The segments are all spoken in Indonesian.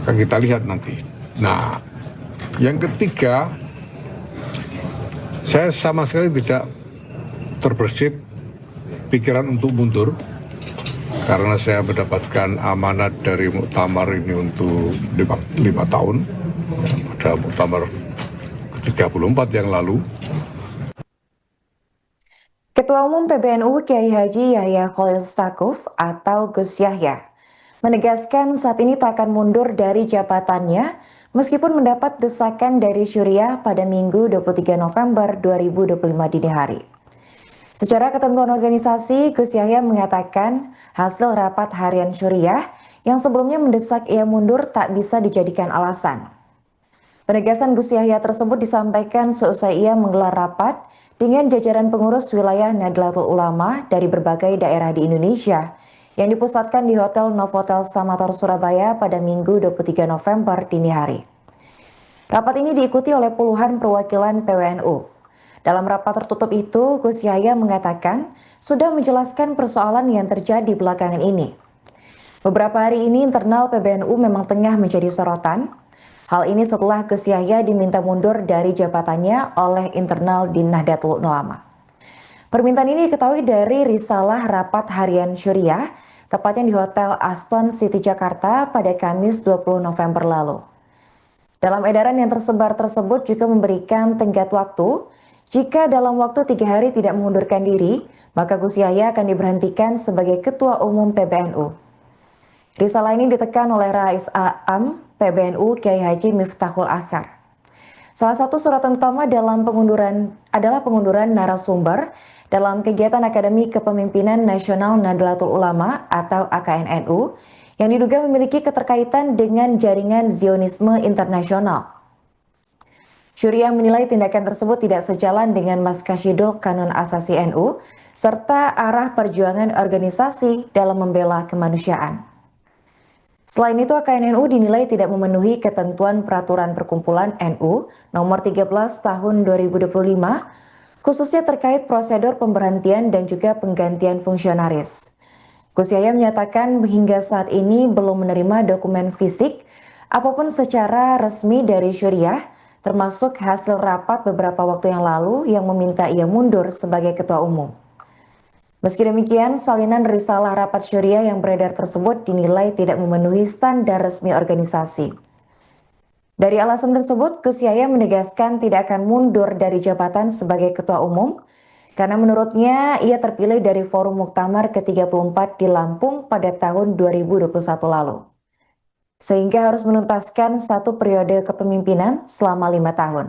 akan kita lihat nanti. Nah, yang ketiga, saya sama sekali tidak terbersit pikiran untuk mundur karena saya mendapatkan amanat dari muktamar ini untuk 5 tahun. Ada muktamar ke-34 yang lalu. Ketua Umum PBNU Kiai Haji Yahya Khalil Stakuf atau Gus Yahya menegaskan saat ini tak akan mundur dari jabatannya meskipun mendapat desakan dari Syuriah pada Minggu 23 November 2025 dini hari. Secara ketentuan organisasi, Gus Yahya mengatakan hasil rapat harian Syuriah yang sebelumnya mendesak ia mundur tak bisa dijadikan alasan. Penegasan Gus Yahya tersebut disampaikan seusai ia menggelar rapat dengan jajaran pengurus wilayah Nahdlatul Ulama dari berbagai daerah di Indonesia yang dipusatkan di Hotel Novotel Samator Surabaya pada Minggu 23 November dini hari. Rapat ini diikuti oleh puluhan perwakilan PWNU. Dalam rapat tertutup itu, Gus Yahya mengatakan sudah menjelaskan persoalan yang terjadi belakangan ini. Beberapa hari ini internal PBNU memang tengah menjadi sorotan. Hal ini setelah Gus Yahya diminta mundur dari jabatannya oleh internal di Nahdlatul Ulama. Permintaan ini diketahui dari risalah rapat harian Syuriah, tepatnya di Hotel Aston City Jakarta pada Kamis 20 November lalu. Dalam edaran yang tersebar tersebut juga memberikan tenggat waktu, jika dalam waktu 3 hari tidak mengundurkan diri, maka Gus Yahya akan diberhentikan sebagai Ketua Umum PBNU. Risalah ini ditekan oleh Rais Am PBNU Kiai Haji Miftahul Akhar. Salah satu suratan utama dalam pengunduran adalah pengunduran narasumber dalam kegiatan Akademi Kepemimpinan Nasional Nahdlatul Ulama atau AKNNU yang diduga memiliki keterkaitan dengan jaringan Zionisme internasional. Syuriah menilai tindakan tersebut tidak sejalan dengan Maskasyidul Kanun Asasi NU serta arah perjuangan organisasi dalam membela kemanusiaan. Selain itu, AKNNU dinilai tidak memenuhi ketentuan Peraturan Perkumpulan NU nomor 13 tahun 2025, khususnya terkait prosedur pemberhentian dan juga penggantian fungsionaris. Gus Yahya menyatakan hingga saat ini belum menerima dokumen fisik apapun secara resmi dari Syuriah, termasuk hasil rapat beberapa waktu yang lalu yang meminta ia mundur sebagai ketua umum. Meski demikian, salinan risalah rapat Syuriah yang beredar tersebut dinilai tidak memenuhi standar resmi organisasi. Dari alasan tersebut, Gus Yahya menegaskan tidak akan mundur dari jabatan sebagai ketua umum, karena menurutnya ia terpilih dari Forum Muktamar ke-34 di Lampung pada tahun 2021 lalu. Sehingga harus menuntaskan satu periode kepemimpinan selama 5 tahun.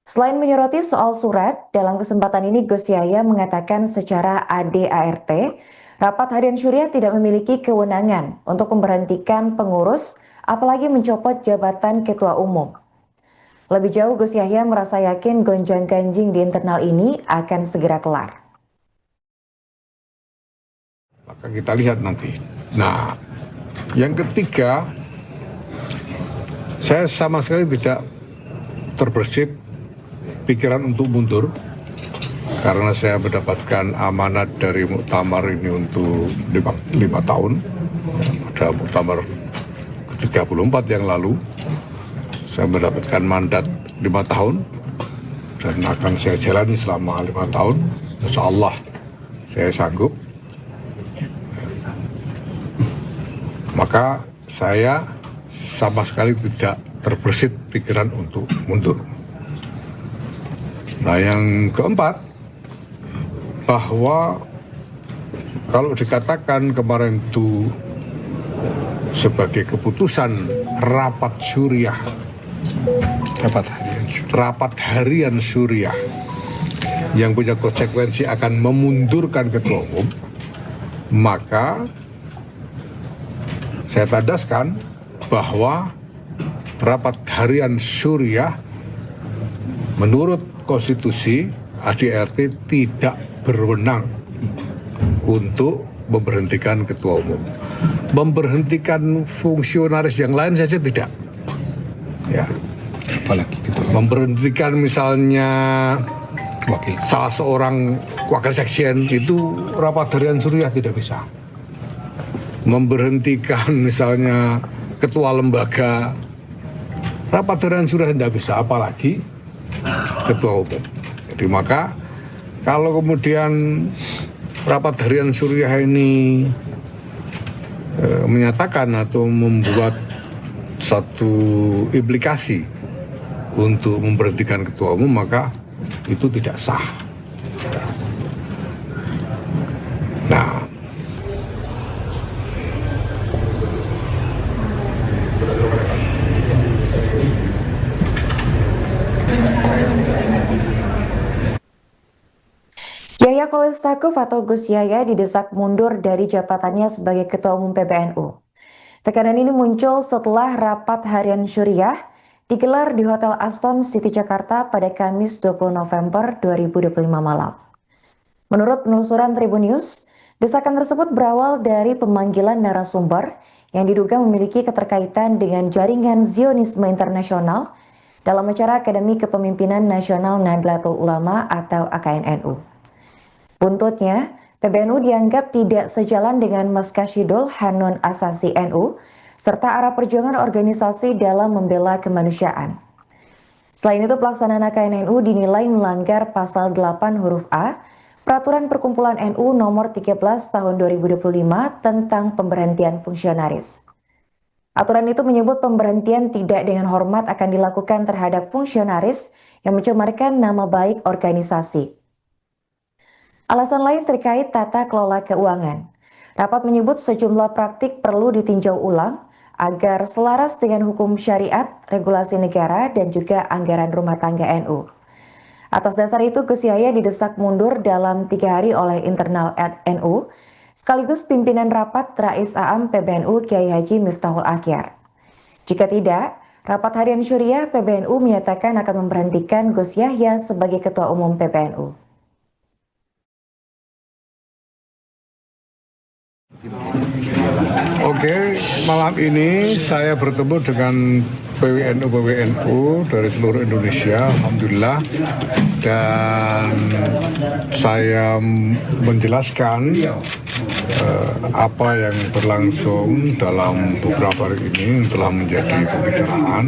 Selain menyoroti soal surat, dalam kesempatan ini Gus Yahya mengatakan secara ADART, rapat harian Syuriah tidak memiliki kewenangan untuk memberhentikan pengurus, apalagi mencopot jabatan ketua umum. Lebih jauh, Gus Yahya merasa yakin gonjang-ganjing di internal ini akan segera kelar. Akan kita lihat nanti. Nah, yang ketiga, saya sama sekali tidak terbersit pikiran untuk mundur karena saya mendapatkan amanat dari muktamar ini untuk 5 tahun. Ada muktamar ke-34 yang lalu. Saya mendapatkan mandat 5 tahun dan akan saya jalani selama 5 tahun. Insya Allah saya sanggup. Maka saya sama sekali tidak terbersit pikiran untuk mundur. Nah, yang keempat, bahwa kalau dikatakan kemarin itu sebagai keputusan rapat Syuriah, rapat harian Syuriah yang punya konsekuensi akan memundurkan ketua umum, maka saya tandaskan bahwa rapat harian Syuriah menurut konstitusi ADART tidak berwenang untuk memberhentikan ketua umum. Memberhentikan fungsionaris yang lain saja tidak. Ya. Apalagi gitu. Memberhentikan misalnya salah seorang wakil sekjen itu rapat harian Syuriah tidak bisa. Memberhentikan misalnya ketua lembaga, rapat harian Suriah tidak bisa, apalagi ketua umum. Jadi maka kalau kemudian rapat harian Suriah ini menyatakan atau membuat satu implikasi untuk memberhentikan ketua umum, maka itu tidak sah. Nah, Yahya Khalil Stakuf atau Gus Yahya didesak mundur dari jabatannya sebagai Ketua Umum PBNU. Tekanan ini muncul setelah rapat harian Syuriah digelar di Hotel Aston City Jakarta pada Kamis 20 November 2025 malam. Menurut penelusuran Tribun News, desakan tersebut berawal dari pemanggilan narasumber yang diduga memiliki keterkaitan dengan jaringan Zionisme internasional dalam acara Akademi Kepemimpinan Nasional Nahdlatul Ulama atau AKNNU. Buntutnya, PBNU dianggap tidak sejalan dengan Maskasyidul Hanun Asasi NU serta arah perjuangan organisasi dalam membela kemanusiaan. Selain itu, pelaksanaan AKNNU dinilai melanggar pasal 8 huruf A Peraturan Perkumpulan NU nomor 13 tahun 2025 tentang pemberhentian fungsionaris. Aturan itu menyebut pemberhentian tidak dengan hormat akan dilakukan terhadap fungsionaris yang mencemarkan nama baik organisasi. Alasan lain terkait tata kelola keuangan. Rapat menyebut sejumlah praktik perlu ditinjau ulang agar selaras dengan hukum syariat, regulasi negara, dan juga anggaran rumah tangga NU. Atas dasar itu, Gus Yahya didesak mundur dalam 3 hari oleh internal NU, sekaligus pimpinan rapat Rais Am PBNU Kiai Haji Miftahul Akhyar. Jika tidak, rapat harian Syuriah PBNU menyatakan akan memberhentikan Gus Yahya sebagai Ketua Umum PBNU. Oke, malam ini saya bertemu dengan PWNU dari seluruh Indonesia, alhamdulillah, dan saya menjelaskan apa yang berlangsung dalam beberapa hari ini telah menjadi pembicaraan.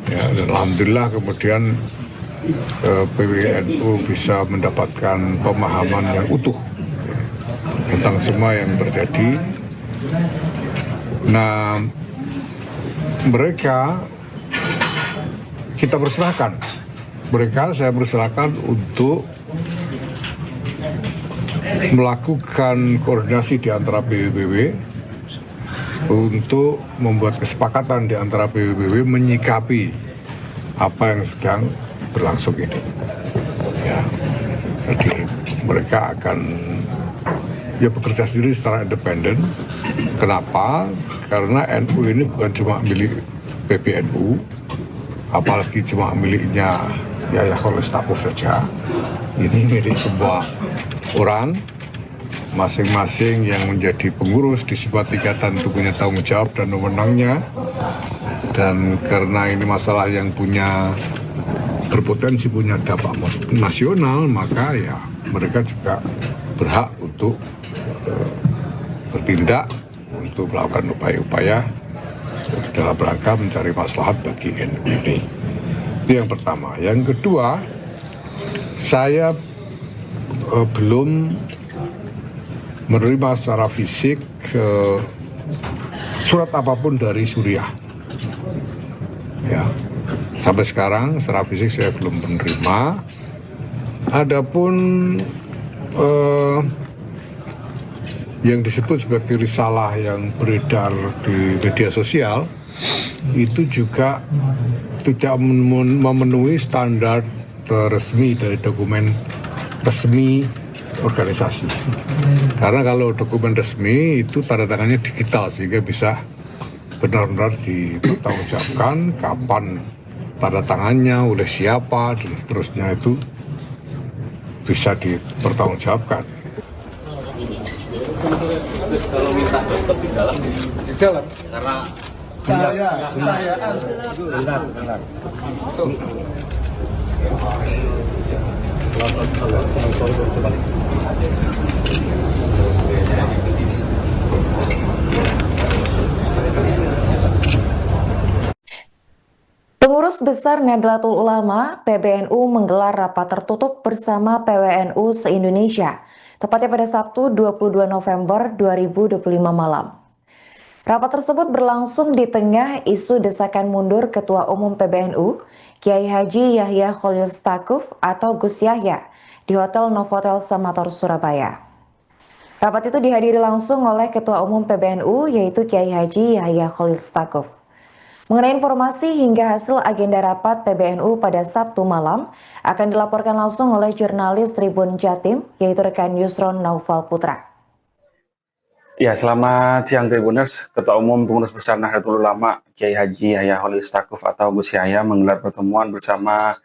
Ya, dan alhamdulillah kemudian PWNU bisa mendapatkan pemahaman yang utuh tentang semua yang terjadi. Nah, saya persilahkan untuk melakukan koordinasi di antara PBBW untuk membuat kesepakatan di antara PBBW menyikapi apa yang sedang berlangsung ini. Ya, jadi mereka akan bekerja sendiri secara independen. Kenapa? Karena NU ini bukan cuma milik PBNU, apalagi cuma miliknya Yahya Khalil Stakuf saja. Ini milik semua orang, masing-masing yang menjadi pengurus di sebuah tingkatan itu punya tanggung jawab dan wewenangnya. Dan karena ini masalah yang berpotensi punya dampak nasional, maka ya mereka juga berhak untuk bertindak untuk melakukan upaya-upaya dalam rangka mencari maslahat bagi NU ini. Itu yang pertama. Yang kedua, saya belum menerima secara fisik surat apapun dari Suriah. Ya, sampai sekarang secara fisik saya belum menerima. Adapun yang disebut sebagai risalah yang beredar di media sosial itu juga tidak memenuhi standar resmi dari dokumen resmi organisasi. Karena kalau dokumen resmi itu tanda tangannya digital sehingga bisa benar-benar dipertanggungjawabkan kapan tanda tangannya, oleh siapa, dan seterusnya itu bisa dipertanggungjawabkan. Kalau minta dokter di dalam karena cahayaan benar. Pengurus Besar Nahdlatul Ulama (PBNU) menggelar rapat tertutup bersama PWNU se-Indonesia, tepatnya pada Sabtu 22 November 2025 malam. Rapat tersebut berlangsung di tengah isu desakan mundur Ketua Umum PBNU, Kiai Haji Yahya Khalil Stakuf atau Gus Yahya, di Hotel Novotel Samator, Surabaya. Rapat itu dihadiri langsung oleh Ketua Umum PBNU, yaitu Kiai Haji Yahya Khalil Stakuf. Mengenai informasi hingga hasil agenda rapat PBNU pada Sabtu malam akan dilaporkan langsung oleh jurnalis Tribun Jatim, yaitu rekan Yusron Naufal Putra. Ya, selamat siang Tribuners. Ketua Umum Pengurus Besar Nahdlatul Ulama Kiai Haji Yahya Khalil Stakuf atau Gus Yahya menggelar pertemuan bersama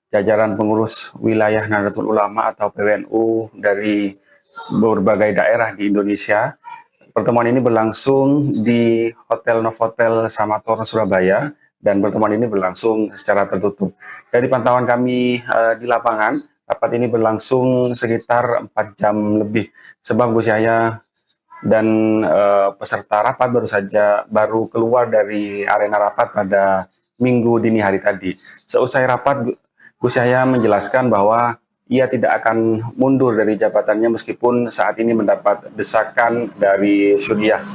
jajaran pengurus wilayah Nahdlatul Ulama atau PWNU dari berbagai daerah di Indonesia. Pertemuan ini berlangsung di Hotel Novotel Samator, Surabaya, dan pertemuan ini berlangsung secara tertutup. Dari pantauan kami di lapangan, rapat ini berlangsung sekitar 4 jam lebih. Sebab Gus Yahya dan peserta rapat baru keluar dari arena rapat pada Minggu dini hari tadi. Seusai rapat, Gus Yahya menjelaskan bahwa ia tidak akan mundur dari jabatannya meskipun saat ini mendapat desakan dari Suriah.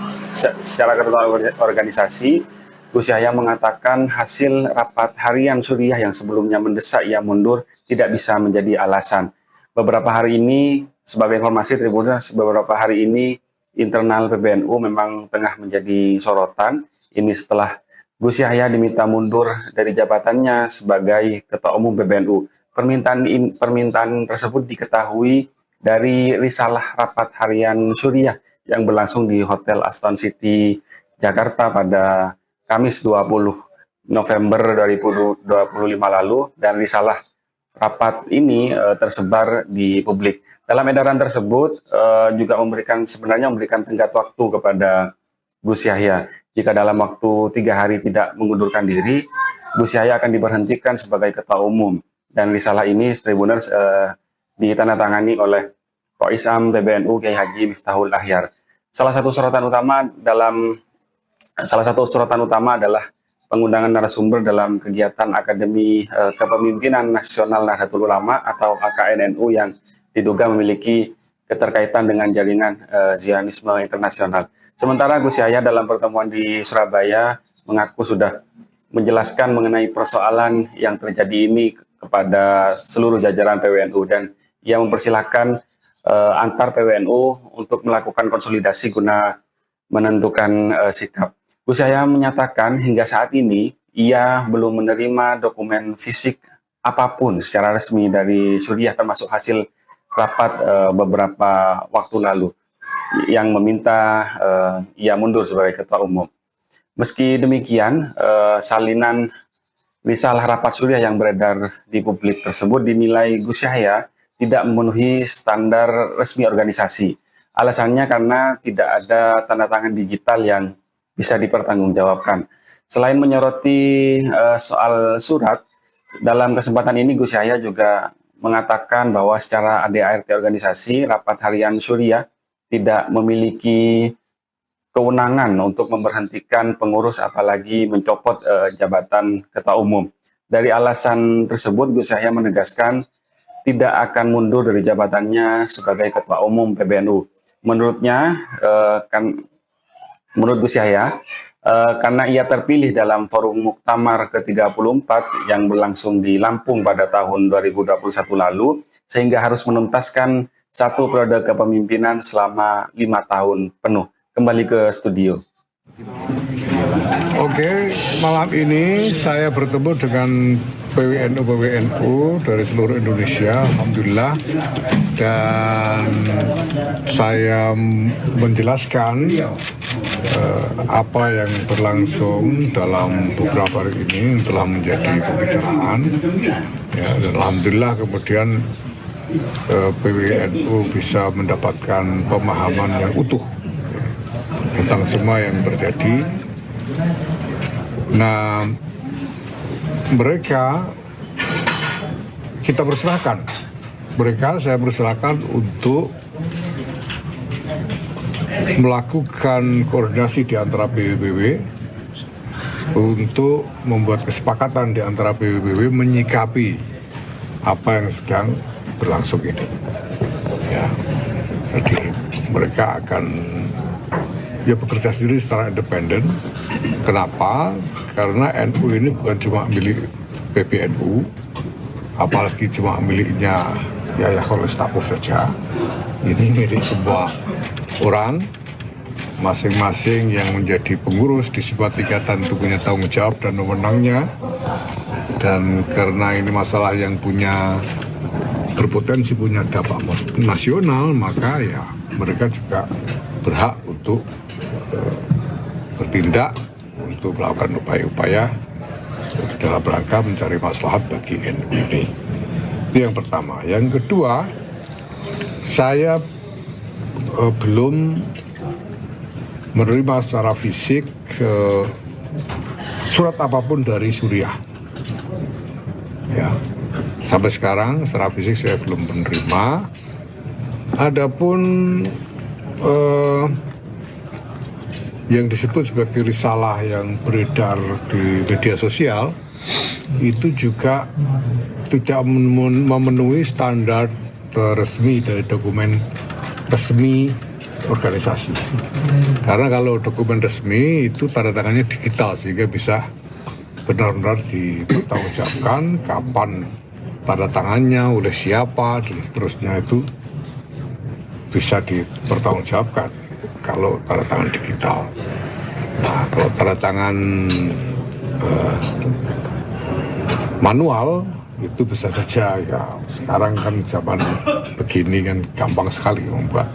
Secara ketentuan organisasi, Gus Yahya mengatakan hasil rapat harian Suriah yang sebelumnya mendesak ia mundur tidak bisa menjadi alasan. Beberapa hari ini, sebagai informasi Tribuners, beberapa hari ini internal PBNU memang tengah menjadi sorotan. Ini setelah Gus Yahya diminta mundur dari jabatannya sebagai Ketua Umum PBNU. Permintaan tersebut diketahui dari risalah rapat harian Suriah yang berlangsung di Hotel Aston City, Jakarta pada Kamis 20 November 2025 lalu, dan risalah rapat ini tersebar di publik. Dalam edaran tersebut juga memberikan tenggat waktu kepada Gus Yahya. Jika dalam waktu 3 hari tidak mengundurkan diri, Gus Yahya akan diberhentikan sebagai Ketua Umum. Dan risalah ini, Tribuners, ditandatangani oleh Rois Am PBNU Kiai Haji Miftahul Ahyar. Salah satu sorotan utama adalah pengundangan narasumber dalam kegiatan Akademi Kepemimpinan Nasional Nahdlatul Ulama atau AKNNU yang diduga memiliki keterkaitan dengan jaringan Zionisme internasional. Sementara Gus Yahya dalam pertemuan di Surabaya mengaku sudah menjelaskan mengenai persoalan yang terjadi ini kepada seluruh jajaran PWNU, dan ia mempersilahkan antar PWNU untuk melakukan konsolidasi guna menentukan sikap. Gus Yahya menyatakan hingga saat ini ia belum menerima dokumen fisik apapun secara resmi dari Suriah, termasuk hasil rapat beberapa waktu lalu yang meminta ia mundur sebagai Ketua Umum. Meski demikian, salinan risalah rapat Suriah yang beredar di publik tersebut dinilai Gus Yahya tidak memenuhi standar resmi organisasi. Alasannya karena tidak ada tanda tangan digital yang bisa dipertanggungjawabkan. Selain menyoroti soal surat, dalam kesempatan ini Gus Yahya juga mengatakan bahwa secara ADART organisasi, rapat harian Suriah tidak memiliki kewenangan untuk memberhentikan pengurus apalagi mencopot jabatan Ketua Umum. Dari alasan tersebut, Gus Yahya menegaskan tidak akan mundur dari jabatannya sebagai Ketua Umum PBNU. Menurut Gus Yahya, karena ia terpilih dalam forum Muktamar ke-34 yang berlangsung di Lampung pada tahun 2021 lalu, sehingga harus menuntaskan satu periode kepemimpinan selama 5 tahun penuh. Kembali ke studio. Oke, malam ini saya bertemu dengan PWNU dari seluruh Indonesia, alhamdulillah, dan saya menjelaskan apa yang berlangsung dalam beberapa hari ini telah menjadi pembicaraan, ya, dan alhamdulillah kemudian PWNU bisa mendapatkan pemahaman yang utuh tentang semua yang terjadi. Nah, saya persilahkan untuk melakukan koordinasi di antara PBB untuk membuat kesepakatan di antara PBBW menyikapi apa yang sedang berlangsung ini. Ya, jadi mereka akan bekerja sendiri secara independen. Kenapa? Karena NU ini bukan cuma milik PBNU, apalagi cuma miliknya Yahya Khalil Stakuf saja. Ini milik semua orang, masing-masing yang menjadi pengurus di sebuah tingkatan itu punya tanggung jawab dan wewenangnya. Dan karena ini masalah yang berpotensi punya dampak nasional, maka ya mereka juga berhak untuk bertindak, untuk melakukan upaya-upaya dalam rangka mencari maslahat bagi NU ini. Itu yang pertama. Yang kedua, saya belum menerima secara fisik surat apapun dari Suriah. Ya, sampai sekarang secara fisik saya belum menerima. Adapun yang disebut sebagai risalah yang beredar di media sosial itu juga tidak memenuhi standar resmi dari dokumen resmi organisasi. Karena kalau dokumen resmi itu tanda tangannya digital sehingga bisa benar-benar dipertanggungjawabkan kapan tanda tangannya, oleh siapa, dan seterusnya itu bisa dipertanggungjawabkan kalau tanda tangan digital. Nah, kalau tanda tangan manual itu bisa saja, ya sekarang kan zaman begini kan gampang sekali membuat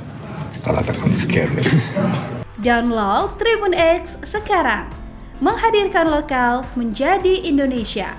tanda tangan scan. Download Tribun X sekarang, menghadirkan lokal menjadi Indonesia.